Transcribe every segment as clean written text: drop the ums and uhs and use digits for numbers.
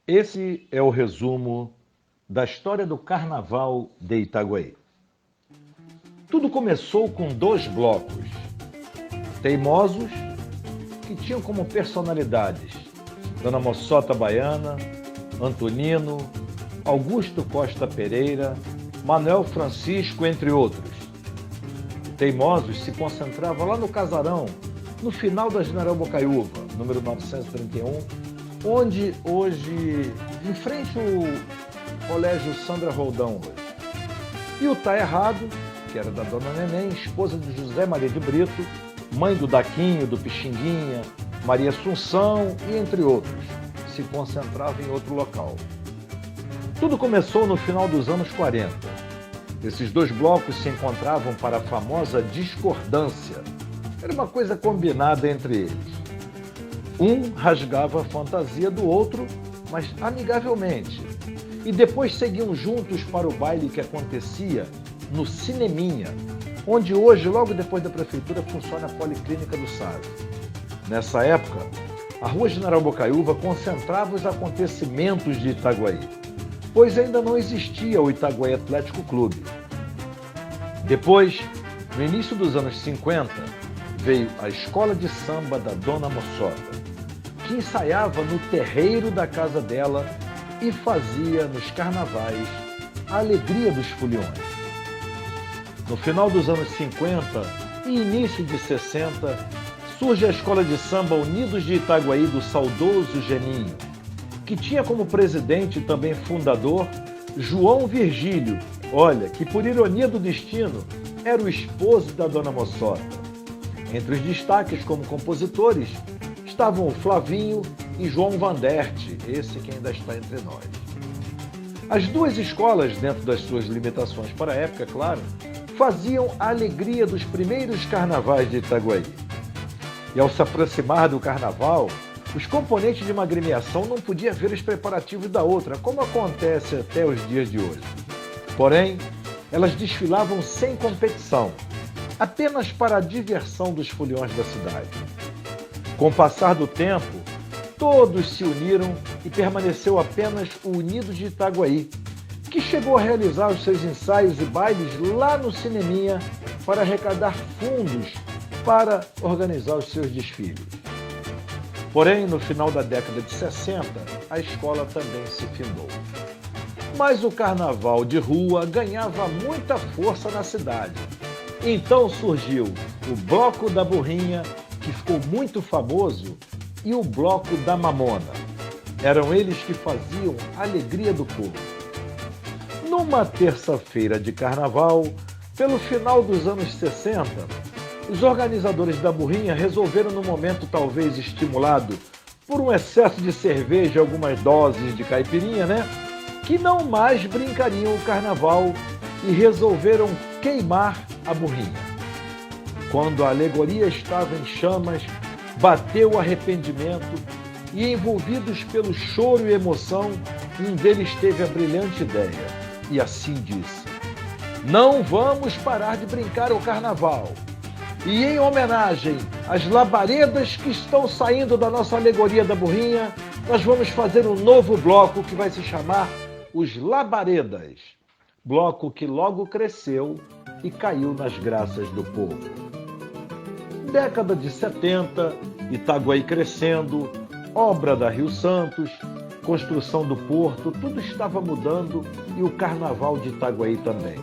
Esse é o resumo da história do Carnaval de Itaguaí. Tudo começou com 2 blocos teimosos que tinham como personalidades Dona Moçota Baiana, Antonino, Augusto Costa Pereira, Manuel Francisco, entre outros. Teimosos se concentrava lá no Casarão, no final da General Bocaiúva, número 931, onde hoje, em frente ao Colégio Sandra Roldão hoje. E o Tá Errado, que era da Dona Neném, esposa de José Maria de Brito, mãe do Daquinho, do Pixinguinha, Maria Assunção e entre outros, se concentrava em outro local. Tudo começou no final dos anos 40. Esses 2 blocos se encontravam para a famosa discordância. Era uma coisa combinada entre eles. Um rasgava a fantasia do outro, mas amigavelmente. E depois seguiam juntos para o baile que acontecia no Cineminha, onde hoje, logo depois da prefeitura, funciona a Policlínica do SAD. Nessa época, a Rua General Bocaiúva concentrava os acontecimentos de Itaguaí, pois ainda não existia o Itaguaí Atlético Clube. Depois, no início dos anos 50, veio a escola de samba da Dona Moçota, que ensaiava no terreiro da casa dela e fazia nos carnavais a alegria dos foliões. No final dos anos 50 e início de 60, surge a escola de samba Unidos de Itaguaí do saudoso Geninho, que tinha como presidente e também fundador João Virgílio, que por ironia do destino era o esposo da Dona Moçota. Entre os destaques como compositores estavam o Flavinho e João Vanderte, esse que ainda está entre nós. As 2 escolas, dentro das suas limitações para a época, claro, faziam a alegria dos primeiros carnavais de Itaguaí. E ao se aproximar do carnaval, os componentes de uma agremiação não podiam ver os preparativos da outra, como acontece até os dias de hoje. Porém, elas desfilavam sem competição, apenas para a diversão dos foliões da cidade. Com o passar do tempo, todos se uniram e permaneceu apenas o Unidos de Itaguaí, que chegou a realizar os seus ensaios e bailes lá no Cineminha para arrecadar fundos para organizar os seus desfiles. Porém, no final da década de 60, a escola também se findou. Mas o carnaval de rua ganhava muita força na cidade. Então surgiu o Bloco da Burrinha, que ficou muito famoso, e o Bloco da Mamona. Eram eles que faziam a alegria do povo. Numa terça-feira de carnaval, pelo final dos anos 60, os organizadores da Burrinha resolveram, no momento talvez estimulado por um excesso de cerveja e algumas doses de caipirinha, que não mais brincariam o carnaval e resolveram queimar a Burrinha. Quando a alegoria estava em chamas, bateu o arrependimento e, envolvidos pelo choro e emoção, um deles teve a brilhante ideia e assim disse: "Não vamos parar de brincar o carnaval. E em homenagem às labaredas que estão saindo da nossa alegoria da Burrinha, nós vamos fazer um novo bloco que vai se chamar Os Labaredas." Bloco que logo cresceu e caiu nas graças do povo. Década de 70, Itaguaí crescendo, obra da Rio Santos, construção do porto, tudo estava mudando e o carnaval de Itaguaí também.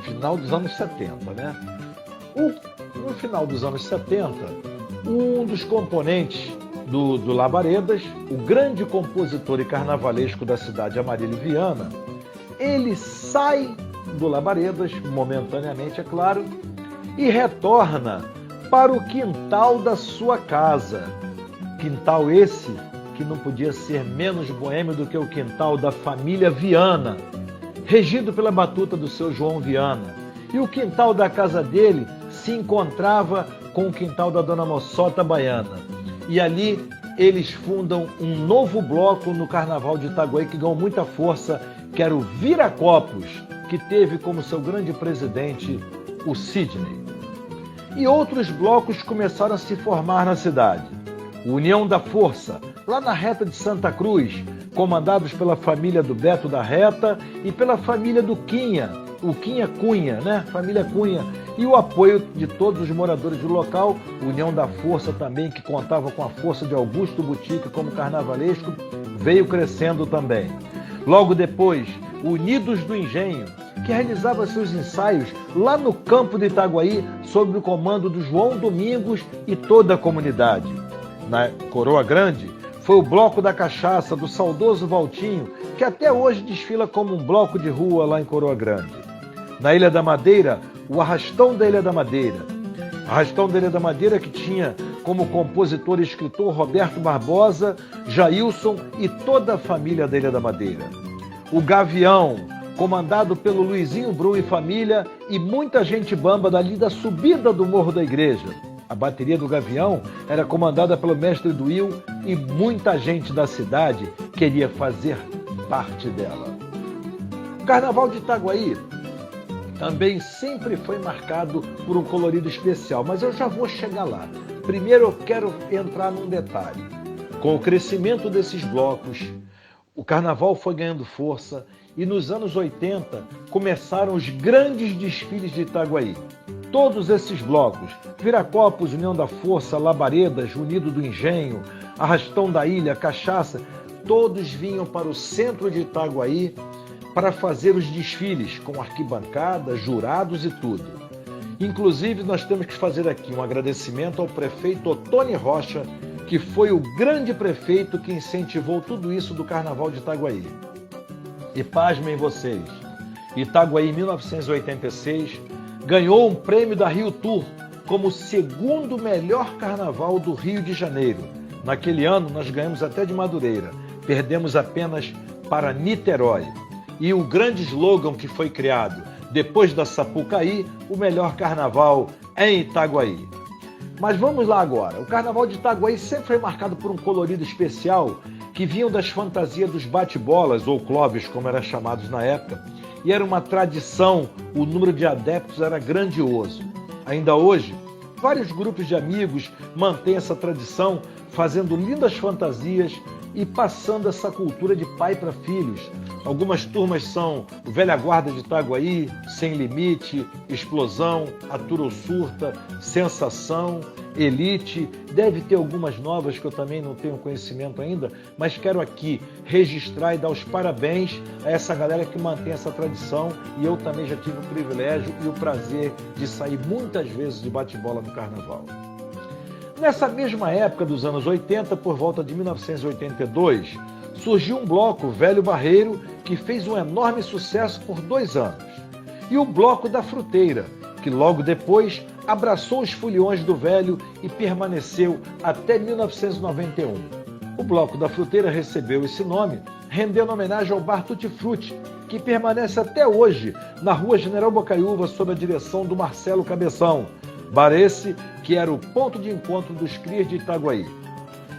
Final dos anos 70, No final dos anos 70, um dos componentes do Labaredas, o grande compositor e carnavalesco da cidade, Amarílio Viana, ele sai do Labaredas, momentaneamente, é claro, e retorna para o quintal da sua casa. Quintal esse que não podia ser menos boêmio do que o quintal da família Viana, regido pela batuta do seu João Viana. E o quintal da casa dele se encontrava com o quintal da Dona Moçota Baiana. E ali eles fundam um novo bloco no Carnaval de Itaguaí que ganhou muita força, que era o Viracopos, que teve como seu grande presidente o Sidney. E outros blocos começaram a se formar na cidade. O União da Força, lá na Reta de Santa Cruz, comandados pela família do Beto da Reta e pela família do Quinha, o Quinha Cunha, né? Família Cunha. E o apoio de todos os moradores do local, União da Força também, que contava com a força de Augusto Butica como carnavalesco, veio crescendo também. Logo depois, Unidos do Engenho, que realizava seus ensaios lá no campo de Itaguaí, sob o comando do João Domingos e toda a comunidade. Na Coroa Grande, foi o Bloco da Cachaça, do saudoso Valtinho, que até hoje desfila como um bloco de rua lá em Coroa Grande. Na Ilha da Madeira, o Arrastão da Ilha da Madeira. Arrastão da Ilha da Madeira que tinha como compositor e escritor Roberto Barbosa, Jailson e toda a família da Ilha da Madeira. O Gavião, comandado pelo Luizinho Brum e família e muita gente bamba dali da subida do Morro da Igreja. A bateria do Gavião era comandada pelo mestre Duil e muita gente da cidade queria fazer parte dela. O Carnaval de Itaguaí também sempre foi marcado por um colorido especial, mas eu já vou chegar lá. Primeiro eu quero entrar num detalhe. Com o crescimento desses blocos, o carnaval foi ganhando força e nos anos 80 começaram os grandes desfiles de Itaguaí. Todos esses blocos, Viracopos, União da Força, Labaredas, Unido do Engenho, Arrastão da Ilha, Cachaça, todos vinham para o centro de Itaguaí para fazer os desfiles com arquibancada, jurados e tudo. Inclusive, nós temos que fazer aqui um agradecimento ao prefeito Otoni Rocha, que foi o grande prefeito que incentivou tudo isso do Carnaval de Itaguaí. E pasmem vocês, Itaguaí, em 1986, ganhou um prêmio da Rio Tour como o segundo melhor carnaval do Rio de Janeiro. Naquele ano, nós ganhamos até de Madureira, perdemos apenas para Niterói. E o grande slogan que foi criado, depois da Sapucaí, o melhor carnaval em Itaguaí. Mas vamos lá agora. O Carnaval de Itaguaí sempre foi marcado por um colorido especial que vinham das fantasias dos bate-bolas, ou clubes, como eram chamados na época, e era uma tradição, o número de adeptos era grandioso. Ainda hoje, vários grupos de amigos mantêm essa tradição, fazendo lindas fantasias e passando essa cultura de pai para filhos. Algumas turmas são o Velha Guarda de Itaguaí, Sem Limite, Explosão, Atura ou Surta, Sensação, Elite. Deve ter algumas novas que eu também não tenho conhecimento ainda, mas quero aqui registrar e dar os parabéns a essa galera que mantém essa tradição, e eu também já tive o privilégio e o prazer de sair muitas vezes de bate-bola no Carnaval. Nessa mesma época dos anos 80, por volta de 1982, surgiu um bloco, Velho Barreiro, que fez um enorme sucesso por 2 anos. E o Bloco da Fruteira, que logo depois abraçou os foliões do Velho e permaneceu até 1991. O Bloco da Fruteira recebeu esse nome, rendendo homenagem ao Bar Tutti Frutti, que permanece até hoje na Rua General Bocaiúva, sob a direção do Marcelo Cabeção. Bar esse que era o ponto de encontro dos crias de Itaguaí.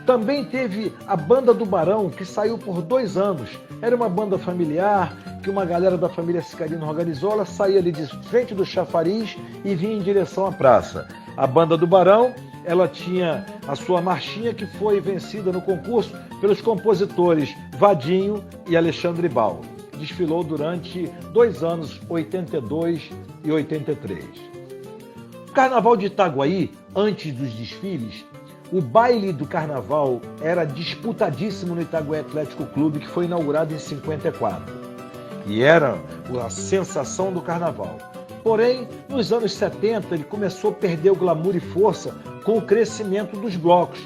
Também teve a Banda do Barão, que saiu por 2 anos. Era uma banda familiar, que uma galera da família Cicarino organizou. Ela saía ali de frente do chafariz e vinha em direção à praça. A Banda do Barão, ela tinha a sua marchinha, que foi vencida no concurso pelos compositores Vadinho e Alexandre Bal. Desfilou durante 2 anos, 82 e 83. O Carnaval de Itaguaí, antes dos desfiles, o baile do carnaval era disputadíssimo no Itaguaí Atlético Clube, que foi inaugurado em 54. E era a sensação do carnaval. Porém, nos anos 70, ele começou a perder o glamour e força com o crescimento dos blocos,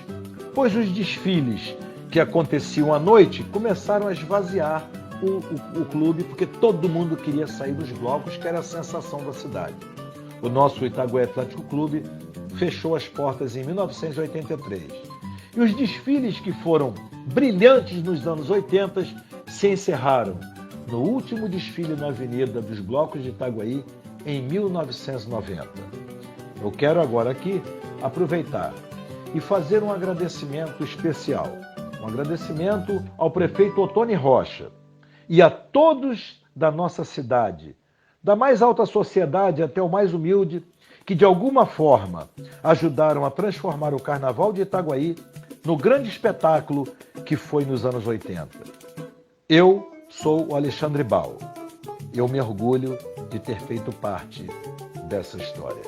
pois os desfiles que aconteciam à noite começaram a esvaziar o clube, porque todo mundo queria sair dos blocos, que era a sensação da cidade. O nosso Itaguaí Atlético Clube fechou as portas em 1983. E os desfiles que foram brilhantes nos anos 80 se encerraram no último desfile na Avenida dos Blocos de Itaguaí, em 1990. Eu quero agora aqui aproveitar e fazer um agradecimento especial. Um agradecimento ao prefeito Otoni Rocha e a todos da nossa cidade, da mais alta sociedade até o mais humilde, que de alguma forma ajudaram a transformar o Carnaval de Itaguaí no grande espetáculo que foi nos anos 80. Eu sou o Alexandre Bal. Eu me orgulho de ter feito parte dessa história.